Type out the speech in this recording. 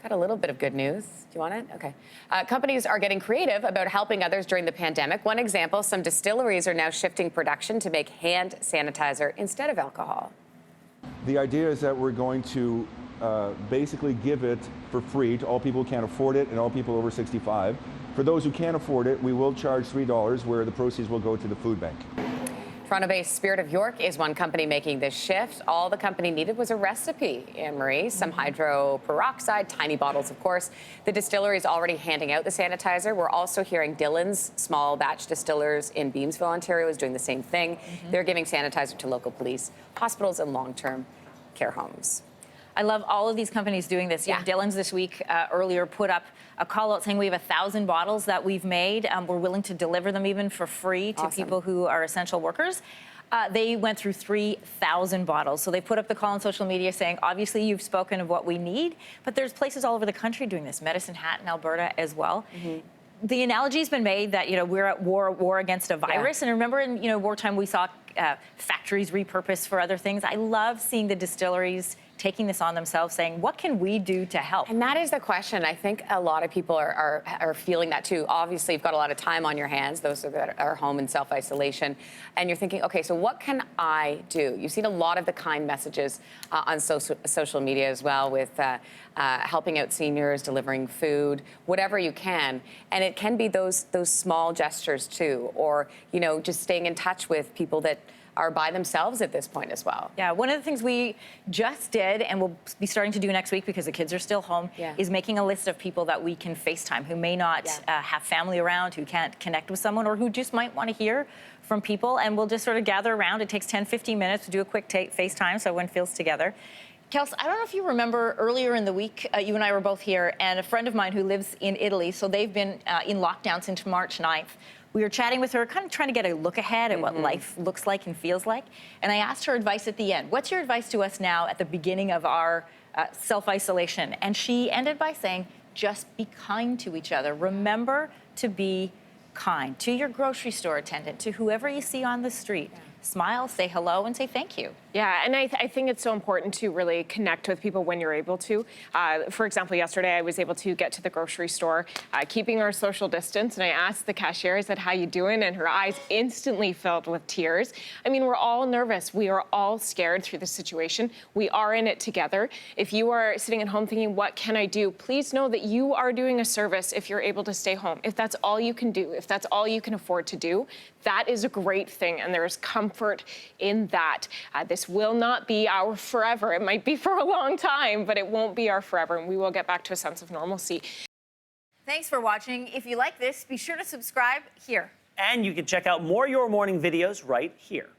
Got a little bit of good news. Do you want it? Okay. Companies are getting creative about helping others during the pandemic. One example, some distilleries are now shifting production to make hand sanitizer instead of alcohol. The idea is that we're going to basically give it for free to all people who can't afford it and all people over 65. For those who can't afford it, we will charge $3, where the proceeds will go to the food bank. Toronto-based Spirit of York is one company making this shift. All the company needed was a recipe, Anne-Marie, some hydroperoxide, tiny bottles, of course. The distillery is already handing out the sanitizer. We're also hearing Dillon's small batch distillers in Beamsville, Ontario, is doing the same thing. They're giving sanitizer to local police, hospitals, and long-term care homes. I love all of these companies doing this. Yeah. Dillon's this week earlier put up a call out saying we have 1,000 bottles that we've made. We're willing to deliver them even for free to people who are essential workers. They went through 3,000 bottles. So they put up the call on social media saying, obviously, you've spoken of what we need, but there's places all over the country doing this. Medicine Hat in Alberta as well. The analogy's been made that, we're at war against a virus. And remember in, wartime, we saw factories repurposed for other things. I love seeing the distilleries taking this on themselves, saying, what can we do to help? And that is the question. I think a lot of people are feeling that too. Obviously, you've got a lot of time on your hands, those that are home in self-isolation, and you're thinking, okay, so what can I do? You've seen a lot of the kind messages on social media as well, with helping out seniors, delivering food, whatever you can. And it can be those small gestures too, or, just staying in touch with people that are by themselves at this point as well. Yeah, one of the things we just did, and we'll be starting to do next week because the kids are still home, is making a list of people that we can FaceTime who may not have family around, who can't connect with someone, or who just might want to hear from people. And we'll just sort of gather around. It takes 10, 15 minutes to do a quick FaceTime so everyone feels together. Kelsey, I don't know if you remember earlier in the week, you and I were both here, and a friend of mine who lives in Italy, so they've been in lockdown since March 9th. We were chatting with her, kind of trying to get a look ahead at what life looks like and feels like. And I asked her advice at the end. What's your advice to us now at the beginning of our self-isolation? And she ended by saying, just be kind to each other. Remember to be kind to your grocery store attendant, to whoever you see on the street. Smile, say hello, and say thank you. Yeah, and I think it's so important to really connect with people when you're able to. For example, yesterday I was able to get to the grocery store, keeping our social distance, and I asked the cashier, I said, how you doing? And her eyes instantly filled with tears. I mean, we're all nervous. We are all scared through this situation. We are in it together. If you are sitting at home thinking, what can I do? Please know that you are doing a service if you're able to stay home. If that's all you can do, if that's all you can afford to do, that is a great thing, and there is comfort in that. This will not be our forever. It might be for a long time, but it won't be our forever, and we will get back to a sense of normalcy. Thanks for watching. If you like this, be sure to subscribe here. And you can check out more Your Morning videos right here.